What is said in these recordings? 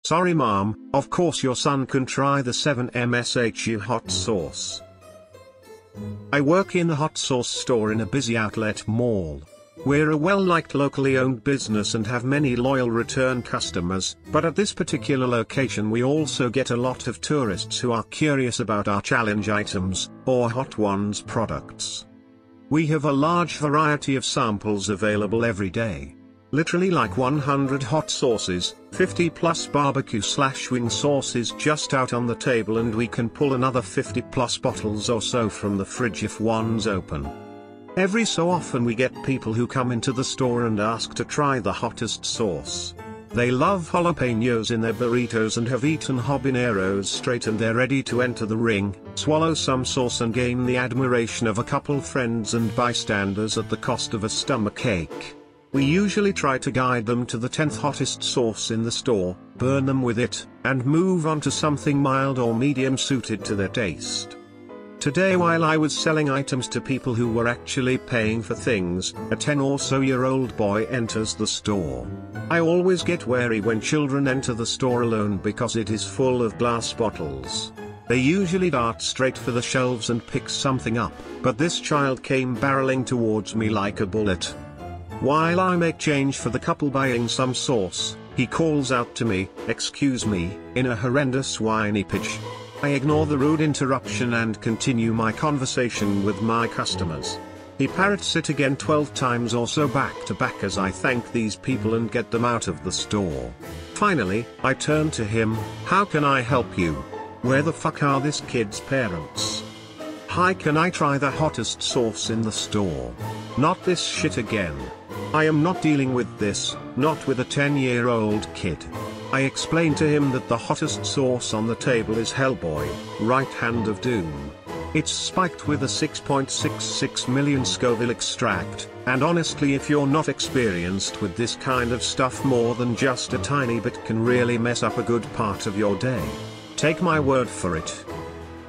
Sorry mom, of course your son can try the 7MSHU hot sauce. I work in a hot sauce store in a busy outlet mall. We're a well-liked locally owned business and have many loyal return customers, but at this particular location we also get a lot of tourists who are curious about our challenge items, or Hot Ones products. We have a large variety of samples available every day. Literally like 100 hot sauces, 50 plus barbecue/wing sauces just out on the table, and we can pull another 50 plus bottles or so from the fridge if one's open. Every so often we get people who come into the store and ask to try the hottest sauce. They love jalapenos in their burritos and have eaten habaneros straight, and they're ready to enter the ring, swallow some sauce and gain the admiration of a couple friends and bystanders at the cost of a stomach ache. We usually try to guide them to the 10th hottest sauce in the store, burn them with it, and move on to something mild or medium suited to their taste. Today, while I was selling items to people who were actually paying for things, a 10 or so year old boy enters the store. I always get wary when children enter the store alone because it is full of glass bottles. They usually dart straight for the shelves and pick something up, but this child came barreling towards me like a bullet. While I make change for the couple buying some sauce, he calls out to me, "Excuse me," in a horrendous whiny pitch. I ignore the rude interruption and continue my conversation with my customers. He parrots it again 12 times or so back to back as I thank these people and get them out of the store. Finally, I turn to him, "How can I help you? Where the fuck are this kid's parents? Hi, can I try the hottest sauce in the store? Not this shit again. I am not dealing with this, not with a 10-year-old kid." I explained to him that the hottest sauce on the table is Hellboy, Right Hand of Doom. It's spiked with a 6.66 million Scoville extract, and honestly, if you're not experienced with this kind of stuff, more than just a tiny bit can really mess up a good part of your day. Take my word for it.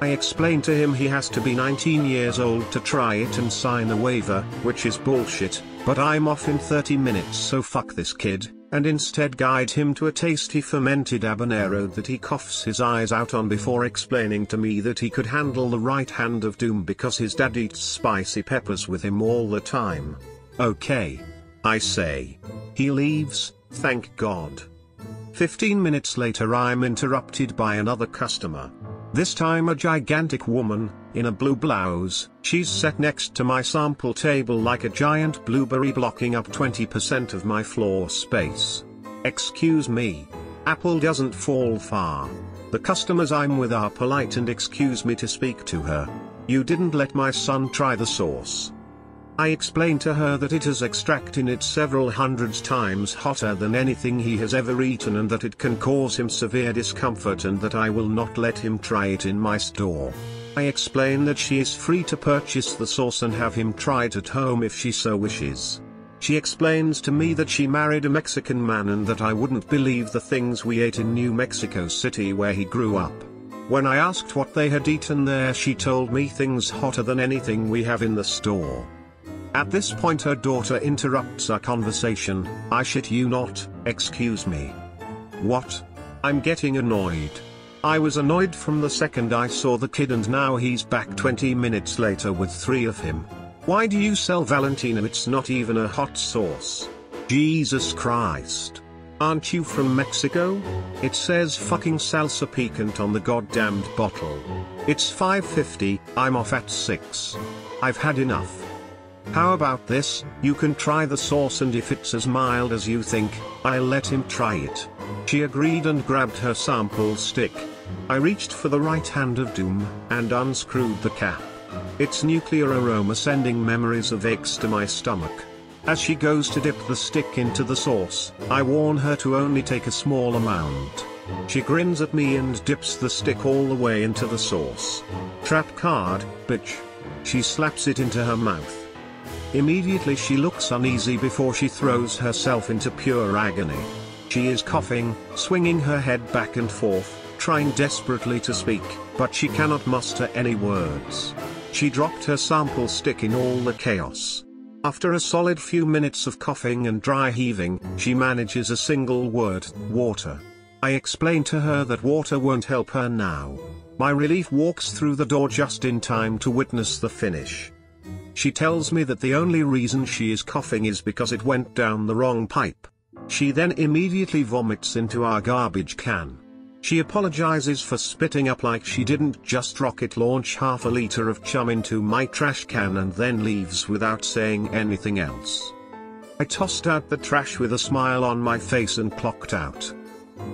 I explained to him he has to be 19 years old to try it and sign a waiver, which is bullshit, but I'm off in 30 minutes, so fuck this kid, and instead guide him to a tasty fermented habanero that he coughs his eyes out on before explaining to me that he could handle the right hand of doom because his dad eats spicy peppers with him all the time. Okay, I say. He leaves, thank God. 15 minutes later I'm interrupted by another customer. This time a gigantic woman, in a blue blouse. She's sat next to my sample table like a giant blueberry, blocking up 20% of my floor space. Excuse me. Apple doesn't fall far. The customers I'm with are polite and excuse me to speak to her. You didn't let my son try the sauce. I explained to her that it has extract in it several hundreds times hotter than anything he has ever eaten, and that it can cause him severe discomfort, and that I will not let him try it in my store. I explain that she is free to purchase the sauce and have him try it at home if she so wishes. She explains to me that she married a Mexican man and that I wouldn't believe the things we ate in New Mexico City where he grew up. When I asked what they had eaten there, she told me things hotter than anything we have in the store. At this point her daughter interrupts our conversation. "I shit you not, excuse me." What? I'm getting annoyed. I was annoyed from the second I saw the kid, and now he's back 20 minutes later with 3 of him. Why do you sell Valentina? It's not even a hot sauce. Jesus Christ. Aren't you from Mexico? It says fucking salsa picant on the goddamned bottle. It's 5:50, I'm off at 6. I've had enough. How about this? You can try the sauce, and if it's as mild as you think, I'll let him try it. She agreed and grabbed her sample stick. I reached for the right hand of doom, and unscrewed the cap. Its nuclear aroma sending memories of aches to my stomach. As she goes to dip the stick into the sauce, I warn her to only take a small amount. She grins at me and dips the stick all the way into the sauce. Trap card, bitch. She slaps it into her mouth. Immediately she looks uneasy before she throws herself into pure agony. She is coughing, swinging her head back and forth, trying desperately to speak, but she cannot muster any words. She dropped her sample stick in all the chaos. After a solid few minutes of coughing and dry heaving, she manages a single word: water. I explain to her that water won't help her now. My relief walks through the door just in time to witness the finish. She tells me that the only reason she is coughing is because it went down the wrong pipe. She then immediately vomits into our garbage can. She apologizes for spitting up like she didn't just rocket launch half a liter of chum into my trash can and then leaves without saying anything else. I tossed out the trash with a smile on my face and clocked out.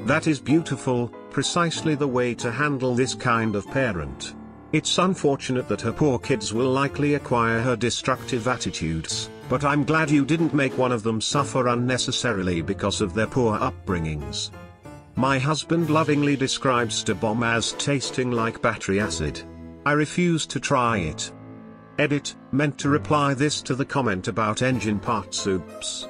That is beautiful, precisely the way to handle this kind of parent. It's unfortunate that her poor kids will likely acquire her destructive attitudes, but I'm glad you didn't make one of them suffer unnecessarily because of their poor upbringings. My husband lovingly describes the bomb as tasting like battery acid. I refuse to try it. Edit, meant to reply this to the comment about engine part soups.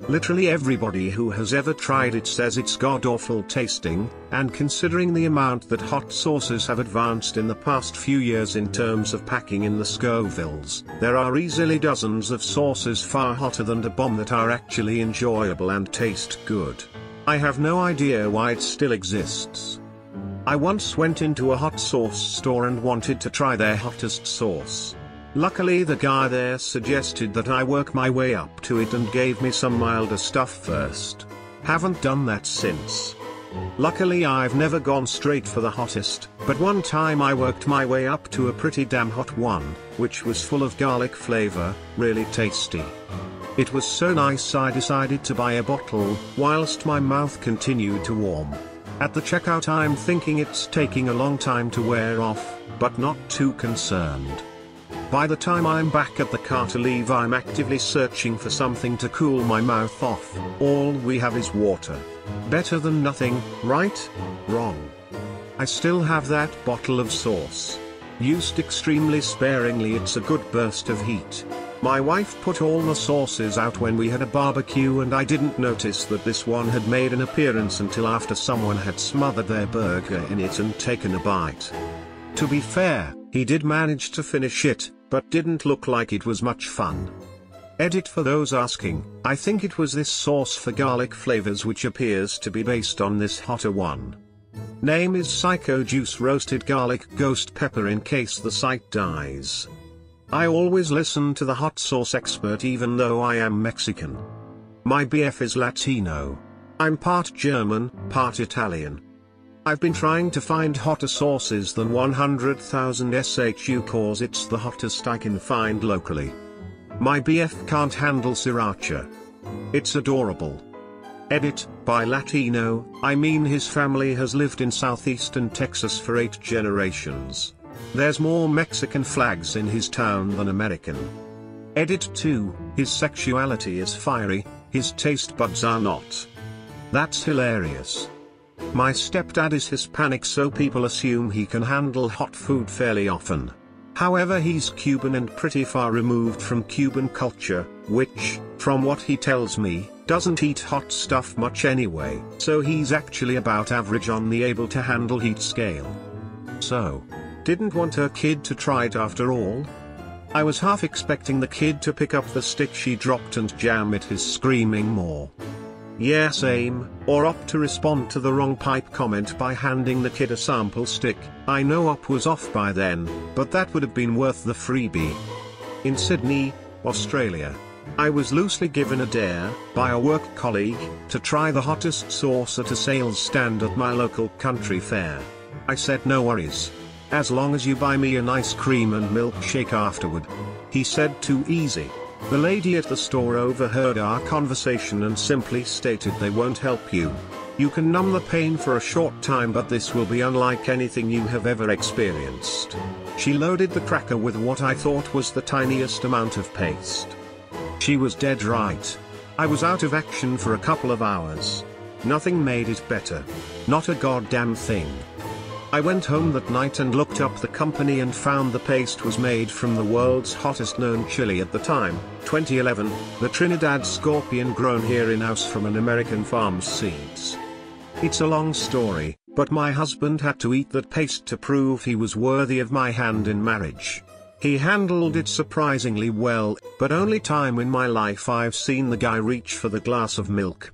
Literally everybody who has ever tried it says it's god-awful tasting, and considering the amount that hot sauces have advanced in the past few years in terms of packing in the Scovilles, there are easily dozens of sauces far hotter than the bomb that are actually enjoyable and taste good. I have no idea why it still exists. I once went into a hot sauce store and wanted to try their hottest sauce. Luckily the guy there suggested that I work my way up to it and gave me some milder stuff first. Haven't done that since. Luckily I've never gone straight for the hottest, but one time I worked my way up to a pretty damn hot one, which was full of garlic flavor, really tasty. It was so nice I decided to buy a bottle, whilst my mouth continued to warm. At the checkout I'm thinking it's taking a long time to wear off, but not too concerned. By the time I'm back at the car to leave I'm actively searching for something to cool my mouth off. All we have is water. Better than nothing, right? Wrong. I still have that bottle of sauce. Used extremely sparingly, it's a good burst of heat. My wife put all the sauces out when we had a barbecue and I didn't notice that this one had made an appearance until after someone had smothered their burger in it and taken a bite. To be fair, he did manage to finish it, but didn't look like it was much fun. Edit, for those asking, I think it was this sauce for garlic flavors which appears to be based on this hotter one. Name is Psycho Juice Roasted Garlic Ghost Pepper in case the site dies. I always listen to the hot sauce expert even though I am Mexican. My BF is Latino. I'm part German, part Italian. I've been trying to find hotter sauces than 100,000 SHU cause it's the hottest I can find locally. My BF can't handle sriracha. It's adorable. Edit, by Latino, I mean his family has lived in southeastern Texas for 8 generations. There's more Mexican flags in his town than American. Edit 2, his sexuality is fiery, his taste buds are not. That's hilarious. My stepdad is Hispanic, so people assume he can handle hot food fairly often. However, he's Cuban and pretty far removed from Cuban culture, which, from what he tells me, doesn't eat hot stuff much anyway, so he's actually about average on the able to handle heat scale. So, didn't want her kid to try it after all? I was half expecting the kid to pick up the stick she dropped and jam it, his screaming more. Yeah, same, or opt to respond to the wrong pipe comment by handing the kid a sample stick. I know Op was off by then, but that would have been worth the freebie. In Sydney, Australia, I was loosely given a dare, by a work colleague, to try the hottest sauce at a sales stand at my local country fair. I said no worries. As long as you buy me an ice cream and milkshake afterward. He said too easy. The lady at the store overheard our conversation and simply stated they won't help you. You can numb the pain for a short time, but this will be unlike anything you have ever experienced. She loaded the cracker with what I thought was the tiniest amount of paste. She was dead right. I was out of action for a couple of hours. Nothing made it better. Not a goddamn thing. I went home that night and looked up the company and found the paste was made from the world's hottest known chili at the time, 2011, the Trinidad scorpion grown here in-house from an American farm's seeds. It's a long story, but my husband had to eat that paste to prove he was worthy of my hand in marriage. He handled it surprisingly well, but only time in my life I've seen the guy reach for the glass of milk.